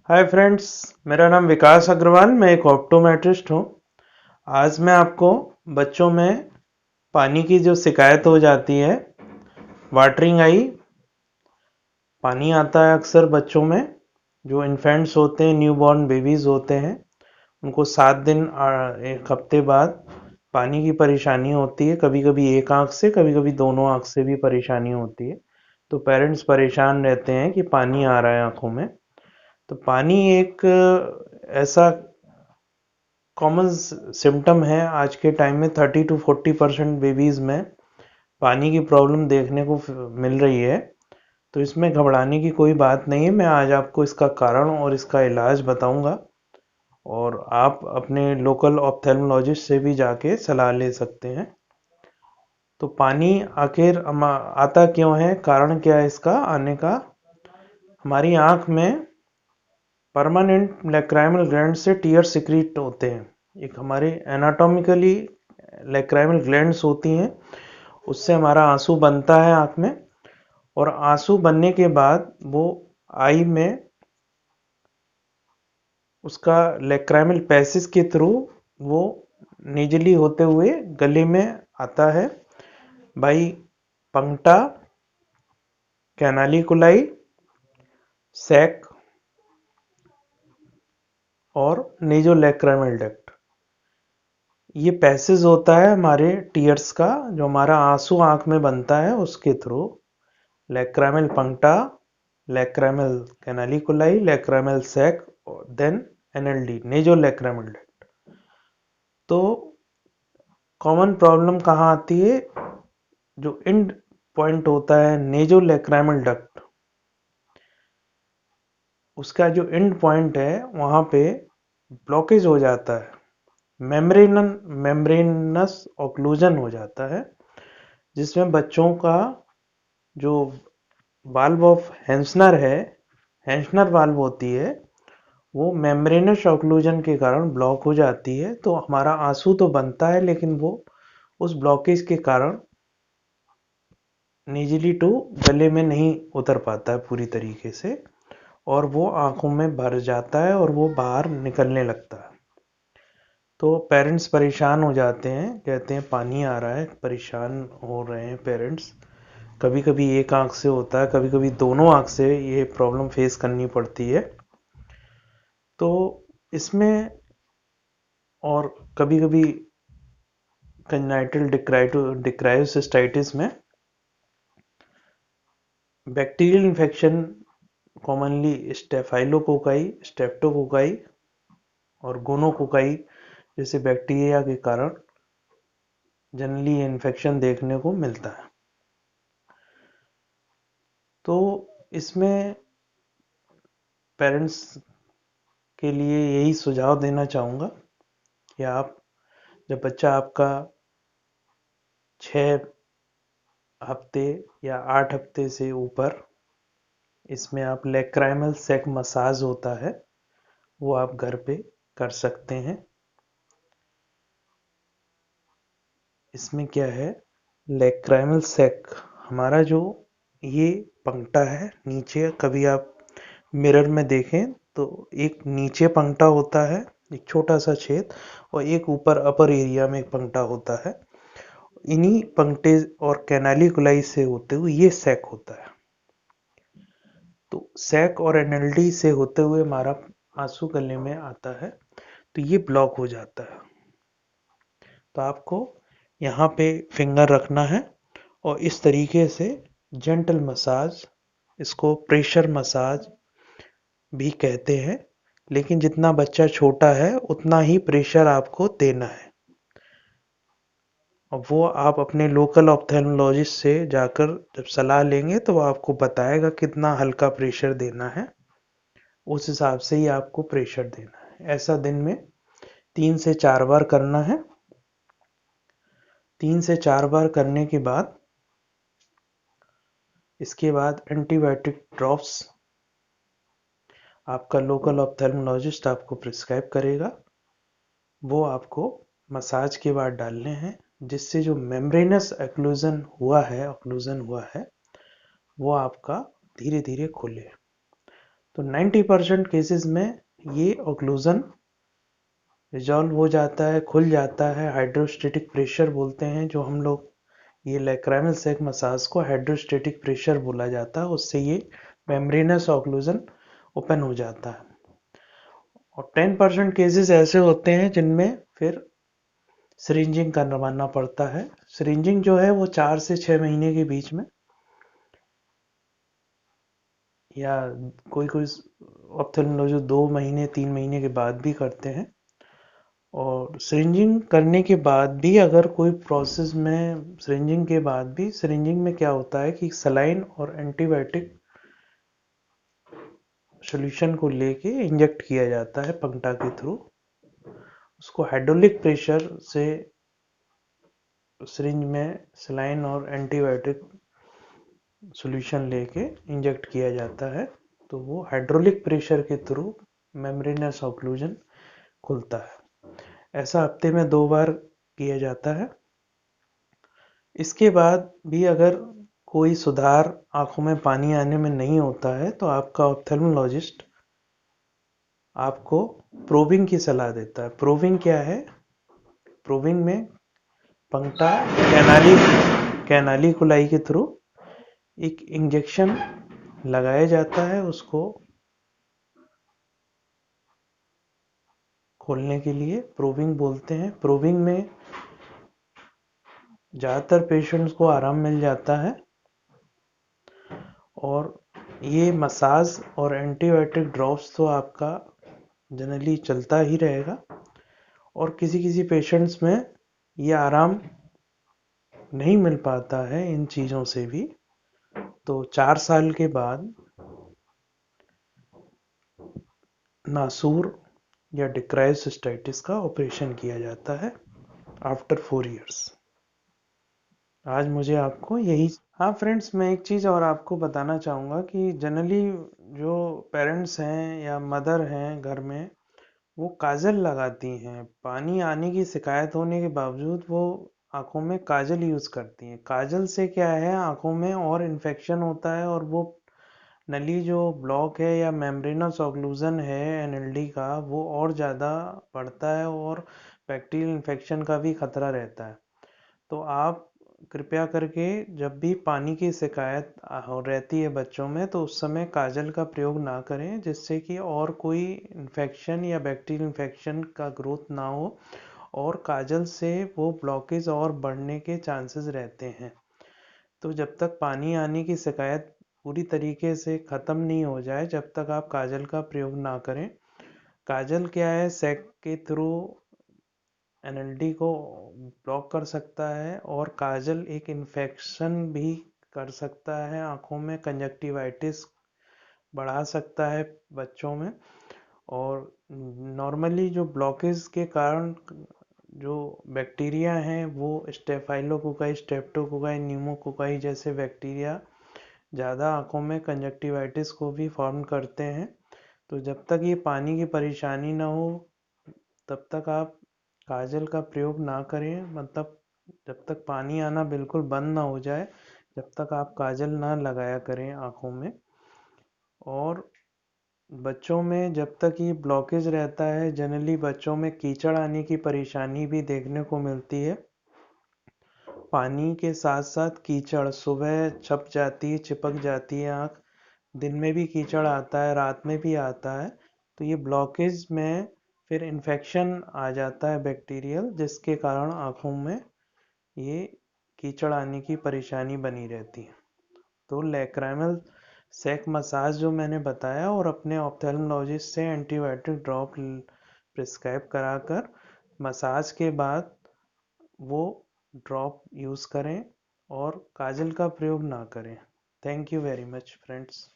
Hi friends, मेरा नाम विकास अग्रवाल। मैं एक ऑप्टोमेट्रिस्ट हूँ। आज मैं आपको बच्चों में पानी की जो शिकायत हो जाती है, वाटरिंग आई, पानी आता है अक्सर बच्चों में। जो इन्फेंट्स होते हैं, न्यूबॉर्न बेबीज होते हैं, उनको 7 दिन एक हफ्ते बाद पानी की परेशानी होती है। कभी कभी एक आंख से, कभी कभी दोनों आंख से भी परेशानी होती है। तो पेरेंट्स परेशान रहते हैं कि पानी आ रहा है आंखों में। तो पानी एक ऐसा कॉमन सिम्टम है आज के टाइम में। 30 to 40% बेबीज में पानी की प्रॉब्लम देखने को मिल रही है। तो इसमें घबराने की कोई बात नहीं है। मैं आज आपको इसका कारण और इसका इलाज बताऊंगा, और आप अपने लोकल ऑप्थेल्मोलॉजिस्ट से भी जाके सलाह ले सकते हैं। तो पानी आखिर आता क्यों है, कारण क्या है इसका आने का? हमारी आंख में परमानेंट लैक्राइमल ग्लैंड से टीयर सिक्रीट होते हैं। एक हमारे एनाटॉमिकली लैक्राइमल ग्लैंड्स होती हैं, उससे हमारा आंसू बनता है आंख में। और आंसू बनने के बाद वो आई में उसका लैक्राइमल पैसेज के थ्रू वो नेजली होते हुए गले में आता है, बाई पंक्टा, कैनालिकुलाई, सैक और नेजोलैक्राइमल डक्ट। ये पैसेज होता है हमारे टीयर्स का, जो हमारा आंसू आंख में बनता है उसके through. Lacrimal puncta, lacrimal canaliculi, lacrimal sac, then NLD, nasolacrimal duct. तो कॉमन प्रॉब्लम कहाँ आती है? जो एंड पॉइंट होता है नेजोलैक्राइमल डक्ट, उसका जो एंड पॉइंट है वहां पे ब्लॉकेज हो जाता है। मेम्ब्रेनस ऑक्लूजन हो जाता है, जिसमें बच्चों का जो वाल्व ऑफ हेंसनर है, हेंसनर वाल्व होती है, वो मेम्ब्रेनस ऑक्लूजन के कारण ब्लॉक हो जाती है। तो हमारा आंसू तो बनता है, लेकिन वो उस ब्लॉकेज के कारण नीजली टू गले में नहीं उतर पाता है पूरी तरीके से, और वो आंखों में भर जाता है और वो बाहर निकलने लगता है। तो पेरेंट्स परेशान हो जाते हैं, कहते हैं पानी आ रहा है, परेशान हो रहे हैं पेरेंट्स। कभी कभी एक आंख से होता है, कभी कभी दोनों आंख से ये प्रॉब्लम फेस करनी पड़ती है। तो इसमें और कभी कभी कंजाइटल डिक्रायोसिस्टाइटिस में bacterial infection, commonly staphylococci, streptococci और गोनोकोकाई जैसे बैक्टीरिया के कारण जनरली इन्फेक्शन देखने को मिलता है। तो इसमें पेरेंट्स के लिए यही सुझाव देना चाहूँगा कि आप, जब बच्चा आपका 6 हफ्ते या 8 हफ्ते से ऊपर, इसमें आप लेक्राइमल सेक मसाज होता है, वो आप घर पे कर सकते हैं। इसमें क्या है, लेक्राइमल सेक हमारा जो ये पंक्टा है नीचे, कभी आप मिरर में देखें तो एक नीचे पंक्टा होता है, एक छोटा सा छेद, और एक ऊपर अपर एरिया में एक पंक्टा होता है। इन्हीं पंक्टे और कैनालिकुलाई से होते हुए ये सैक होता है। तो सैक और एनएलडी से होते हुए हमारा आंसू गले में आता है, तो ये ब्लॉक हो जाता है। तो आपको यहाँ पे फिंगर रखना है और इस तरीके से जेंटल मसाज, इसको प्रेशर मसाज भी कहते हैं, लेकिन जितना बच्चा छोटा है उतना ही प्रेशर आपको देना है। और वो आप अपने लोकल ऑप्थेल्मोलॉजिस्ट से जाकर जब सलाह लेंगे तो वो आपको बताएगा कितना हल्का प्रेशर देना है, उस हिसाब से ही आपको प्रेशर देना है। ऐसा दिन में 3 से 4 बार करना है। 3 से 4 बार करने के बाद इसके बाद एंटीबायोटिक ड्रॉप्स आपका लोकल ऑप्थेल्मोलॉजिस्ट आपको प्रिस्क्राइब करेगा। वो आपको मसाज के बाद डालने हैं, जिससे जो मेम्ब्रेनस ऑक्लूजन हुआ है वो आपका धीरे धीरे खुले। तो 90% केसेस में ये ऑक्लूजन रिजॉल्व हो जाता है, खुल जाता है। हाइड्रोस्टेटिक प्रेशर बोलते हैं जो हम लोग, ये लैक्राइमल सैक मसाज को हाइड्रोस्टेटिक प्रेशर बोला जाता है, उससे ये मेम्ब्रेनस ऑक्लूजन ओपन हो जाता है। और 10% केसेस ऐसे होते हैं जिनमें फिर सिरिंजिंग करवाना पड़ता है। सिरिंजिंग जो है वो 4 से 6 महीने के बीच में, या कोई कोई ऑप्थेल्मोलॉजिस्ट 2 महीने 3 महीने के बाद भी करते हैं। और सिरिंजिंग करने के बाद भी अगर कोई प्रोसेस में, सिरिंजिंग के बाद भी, सिरिंजिंग में क्या होता है कि सलाइन और एंटीबायोटिक सॉल्यूशन को लेके इंजेक्ट किया जाता है पंक्टा के थ्रू। उसको हाइड्रोलिक प्रेशर से सिरिंज में सलाइन और एंटीबायोटिक सॉल्यूशन लेके इंजेक्ट किया जाता है, तो वो हाइड्रोलिक प्रेशर के थ्रू मेम्ब्रेनस ऑक्लूजन खुलता है। ऐसा हफ्ते में 2 बार किया जाता है। इसके बाद भी अगर कोई सुधार आंखों में पानी आने में नहीं होता है तो आपका ऑप्थेल्मोलॉजिस्ट आपको प्रोबिंग की सलाह देता है। प्रोबिंग क्या है? प्रोबिंग में पंक्टा कैनाली कुलाई के थ्रू एक इंजेक्शन लगाया जाता है, उसको खोलने के लिए प्रोबिंग बोलते हैं। प्रोबिंग में ज़्यादातर पेशेंट्स को आराम मिल जाता है, और ये मसाज और एंटीबायोटिक ड्रॉप्स तो आपका जनरली चलता ही रहेगा। और किसी किसी पेशेंट्स में ये आराम नहीं मिल पाता है इन चीज़ों से भी, तो 4 साल के बाद नासूर या डिक्राइव सिस्टाइटिस का ऑपरेशन किया जाता है आफ्टर 4 इयर्स। आज मुझे आपको यही, हाँ फ्रेंड्स, मैं एक चीज़ और आपको बताना चाहूँगा कि जनरली जो पेरेंट्स हैं या मदर हैं घर में, वो काजल लगाती हैं। पानी आने की शिकायत होने के बावजूद वो आंखों में काजल यूज़ करती हैं। काजल से क्या है, आंखों में और इन्फेक्शन होता है, और वो नली जो ब्लॉक है या मेम्ब्रेनस ऑक्लूजन है एनएलडी का, वो और ज़्यादा बढ़ता है, और बैक्टीरियल इन्फेक्शन का भी खतरा रहता है। तो आप कृपया करके जब भी पानी की शिकायत हो रहती है बच्चों में, तो उस समय काजल का प्रयोग ना करें, जिससे कि और कोई इन्फेक्शन या बैक्टीरियल इन्फेक्शन का ग्रोथ ना हो, और काजल से वो ब्लॉकेज और बढ़ने के चांसेस रहते हैं। तो जब तक पानी आने की शिकायत पूरी तरीके से ख़त्म नहीं हो जाए, जब तक आप काजल का प्रयोग ना करें। काजल क्या है, सेक के थ्रू एनएलडी को ब्लॉक कर सकता है, और काजल एक इन्फेक्शन भी कर सकता है आँखों में, कंजक्टिवाइटिस बढ़ा सकता है बच्चों में। और नॉर्मली जो ब्लॉकेज के कारण जो बैक्टीरिया हैं, वो स्टेफाइलोकोकाई, स्ट्रेप्टोकोकाई, न्यूमोकोकाई जैसे बैक्टीरिया ज़्यादा आँखों में कंजक्टिवाइटिस को भी फॉर्म करते हैं। तो जब तक ये पानी की परेशानी ना हो, तब तक आप काजल का प्रयोग ना करें। मतलब जब तक पानी आना बिल्कुल बंद ना हो जाए, जब तक आप काजल ना लगाया करें आँखों में। और बच्चों में जब तक ये ब्लॉकेज रहता है, जनरली बच्चों में कीचड़ आने की परेशानी भी देखने को मिलती है। पानी के साथ साथ कीचड़ सुबह छप जाती है, चिपक जाती है आँख, दिन में भी कीचड़ आता है, रात में भी आता है। तो ये ब्लॉकेज में फिर इन्फेक्शन आ जाता है बैक्टीरियल, जिसके कारण आँखों में ये कीचड़ आने की परेशानी बनी रहती है। तो लैक्राइमल सैक मसाज जो मैंने बताया, और अपने ऑप्थेल्मोलॉजिस्ट से एंटीबायोटिक ड्रॉप प्रिस्क्राइब कराकर मसाज के बाद वो ड्रॉप यूज़ करें, और काजल का प्रयोग ना करें। Thank you very much friends.